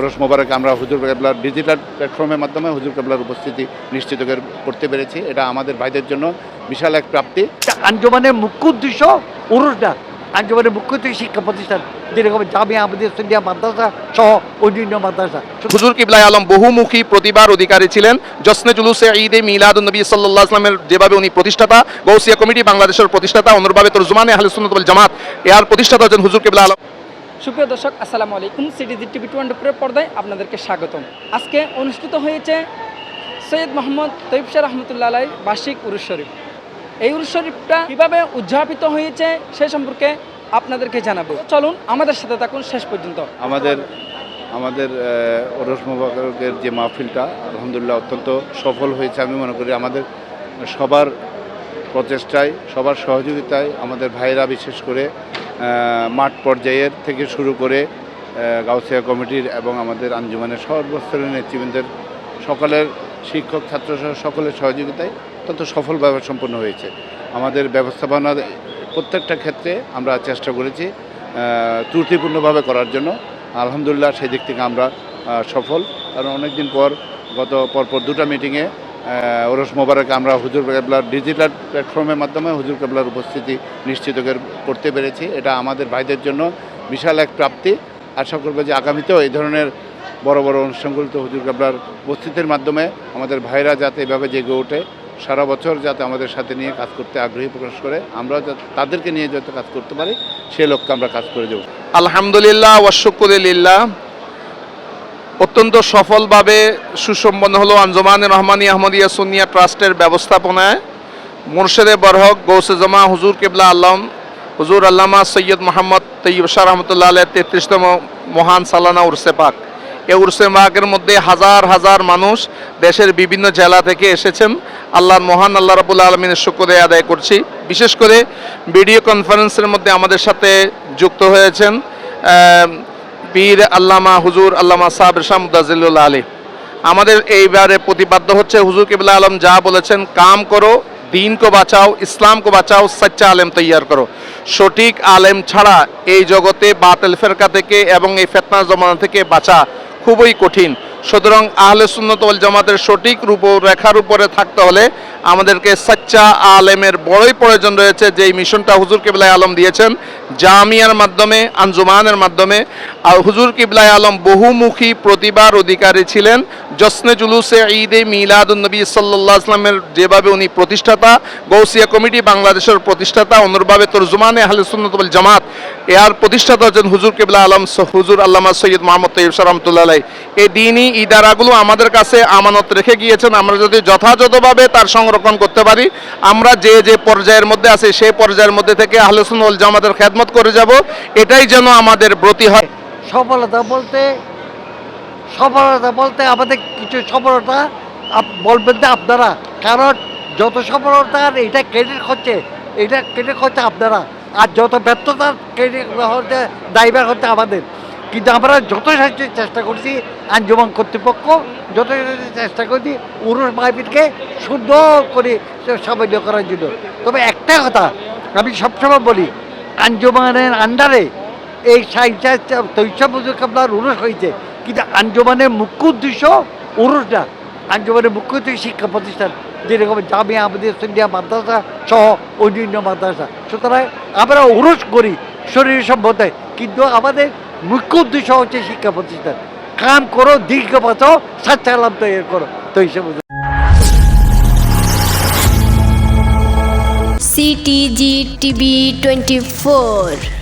ওরস মোবারকে আমরা হুজুর কেবলার ডিজিটাল প্ল্যাটফর্মের মাধ্যমে হুজুর কেবলার উপস্থিতি নিশ্চিত করতে পেরেছি। এটা আমাদের ভাইদের জন্য বিশাল এক প্রাপ্তি। আঞ্জুমানের মুখ্য উদ্দেশ্য উরুসটা, আঞ্জুমানের মুখ্য উদ্দেশ্য শিক্ষা প্রতিষ্ঠান, যেরকম জামিয়া আহমদিয়া সুন্নিয়া মাদ্রাসা সহ অন্যান্য মাদ্রাসা। হুজুর কিবলাই আলম বহুমুখী প্রতিভার অধিকারী ছিলেন। জশ্নে জুলুসে ঈদে মিলাদুন নবী সাল্লাল্লাহু আলাইহি ওয়াসাল্লামের যেভাবে উনি প্রতিষ্ঠাতা, গৌসিয়া কমিটি বাংলাদেশের প্রতিষ্ঠাতা, অনুরূপভাবে তরজুমানে আহলে সুন্নাত ওয়াল জামাত এর প্রতিষ্ঠাতা হচ্ছেন হুজুর কিবলাই আলম। সুপ্রিয় দর্শক, আসসালামু আলাইকুম। সিটিজি টিভি 24 পর্দায় আপনাদেরকে স্বাগতম। আজকে অনুষ্ঠিত হয়েছে সৈয়দ মোহাম্মদ তৈয়ব শাহ রহমতুল্লাহ আলাইহির বার্ষিক উরুস শরীফ। এই উরুস শরীফটা কীভাবে উদযাপিত হয়েছে সে সম্পর্কে আপনাদেরকে জানাবো। চলুন আমাদের সাথে থাকুন শেষ পর্যন্ত। আমাদের ওরস মোবারকের যে মাহফিলটা আলহামদুলিল্লাহ অত্যন্ত সফল হয়েছে। আমি মনে করি আমাদের সবার প্রচেষ্টায়, সবার সহযোগিতায় আমাদের ভাইরা, বিশেষ করে মাঠ পর্যায়ের থেকে শুরু করে গাউসিয়া কমিটির এবং আমাদের আঞ্জুমানের সর্বস্তরের নেতৃবৃন্দের সকলের, শিক্ষক ছাত্রসহ সকলের সহযোগিতায় অত্যন্ত সফলভাবে সম্পন্ন হয়েছে। আমাদের ব্যবস্থাপনার প্রত্যেকটা ক্ষেত্রে আমরা চেষ্টা করেছি ত্রুটিপূর্ণভাবে করার জন্য। আলহামদুলিল্লাহ সেই দিক থেকে আমরা সফল। কারণ অনেক দিন পর পরপর দুটো মিটিংয়ে ওরস মোবারকে আমরা হুজুর কেবলার ডিজিটাল প্ল্যাটফর্মের মাধ্যমে হুজুর কেবলার উপস্থিতি নিশ্চিত করতে পেরেছি। এটা আমাদের ভাইদের জন্য বিশাল এক প্রাপ্তি। আশা করবো যে আগামীতেও এই ধরনের বড় বড় অনুষ্ঠানগুলোতে হুজুর কেবলার উপস্থিতির মাধ্যমে আমাদের ভাইরা যাতে এভাবে জেগে ওঠে, সারা বছর যাতে আমাদের সাথে নিয়ে কাজ করতে আগ্রহী প্রকাশ করে, আমরা তাদেরকে নিয়ে যাতে কাজ করতে পারি সে লক্ষ্যে আমরা কাজ করে যাব। আলহামদুলিল্লাহ ওয়া শুকরিল্লাহ। অত্যন্ত সফলভাবে সুসম্পন্ন হলো আঞ্জুমানে রহমানী আহমদিয়া সুন্নিয়া ট্রাস্টের ব্যবস্থাপনায় মুর্শেদে বরহক গৌসে জামা হুজুর কিবলা আলম হুজুর আল্লামা সৈয়দ মোহাম্মদ তৈয়ব শাহ রহমতুল্লাহ আলাইহির 33তম মহান সালানা উরসে পাক। এই উরসে পাকের মধ্যে হাজার হাজার মানুষ দেশের বিভিন্ন জেলা থেকে এসেছেন। আল্লাহর মহান আল্লাহ রাব্বুল আলামিনের শুকরিয়া আদায় করছি। বিশেষ করে ভিডিও কনফারেন্সের মধ্যে আমাদের সাথে যুক্ত হয়েছেন পীর আল্লামা হুজুর আল্লামা সাহেব শাহ মুদাজিলুল্লাহ আলী। আমাদের এইবারে প্রতিপাদ্য হচ্ছে হুজুর কিবলা আলম যা বলেছেন, কাম করো, দিন কো বাঁচাও, ইসলাম কো বাঁচাও, সচ্চা আলেম তৈয়ার করো। সঠিক আলেম ছাড়া এই জগতে বাতিল ফেরকা থেকে এবং এই ফিতনা জমানা থেকে বাঁচা খুবই কঠিন। সুতরাং আহলে সুন্নাত ওয়াল জামাতের সঠিক রূপরেখার উপরে থাকতে হলে আমাদেরকে সচ্চা আলেমের বড়ই প্রয়োজন রয়েছে। যেই মিশনটা হুজুর কিবলাই আলম দিয়েছেন জামিয়ার মাধ্যমে, আঞ্জুমানের মাধ্যমে। আর হুজুর কিবলাই আলম বহুমুখী প্রতিভার অধিকারী ছিলেন। জশ্নে জুলুসে ঈদে মিলাদুন নবী সাল্লাল্লাহু আলাইহি ওয়াসাল্লামের যেভাবে উনি প্রতিষ্ঠাতা, গৌসিয়া কমিটি বাংলাদেশের প্রতিষ্ঠাতা, অনুরূপভাবে তরজুমানে আহলে সুন্নাত ওয়াল জামাত এর প্রতিষ্ঠাতা হচ্ছেন হুজুর কিবলা আলম হুজুর আল্লামা সৈয়দ মোহাম্মদ তৈয়ব শাহ রহমতুল্লাহ আলাইহি। এই দ্বীনি ইদারাগুলো আমাদের কাছে আমানত রেখে গিয়েছেন। আমরা যদি যথাযথভাবে তার সংরক্ষণ করতে পারি, আমরা যে যে পর্যায়ের মধ্যে আছি সেই পর্যায়ের মধ্যে থেকে আহলে সুন্নাত ওয়াল জামাতের খেদমত করে যাব, এটাই যেন আমাদের ব্রতী হয়। সফলতা বলতে আমাদের কিছু সফলতা বলবেন না আপনারা, কারণ যত সফলতার এটা ক্রেডিট হচ্ছে আপনারা, আর যত ব্যর্থতার ক্রেডিট হচ্ছে দায়ভার হচ্ছে আমাদের। কিন্তু আমরা যথাসাধ্য চেষ্টা করছি, আঞ্জুমান কর্তৃপক্ষ যথাসাধ্য চেষ্টা করছি উরুস মাহফিলকে সুন্দর করে সামান্য করার জন্য। তবে একটা কথা আমি সবসময় বলি, আঞ্জুমানের আন্ডারে এই তৈয়ব হুজুর কেবলার উরুস হয়েছে, কিন্তু আঞ্জুমানের মুখ্য উদ্দেশ্য উরুসটা, আঞ্জুমানের মুখ্য উদ্দেশ্য শিক্ষা প্রতিষ্ঠান, যেরকম জামিয়া আহমদিয়া সুন্নিয়া মাদ্রাসা সহ অন্যান্য মাদ্রাসা। সুতরাং আমরা উরুস করি শরীর সম্বন্ধে, কিন্তু আমাদের মুখ্য উদ্দেশ্য হচ্ছে শিক্ষা প্রতিষ্ঠান। কাম করো, দীর্ঘ বাঁচাও, সাচ্চা আলাম তৈরি করো। তো হিসেবে সিটিজি টিভি 24।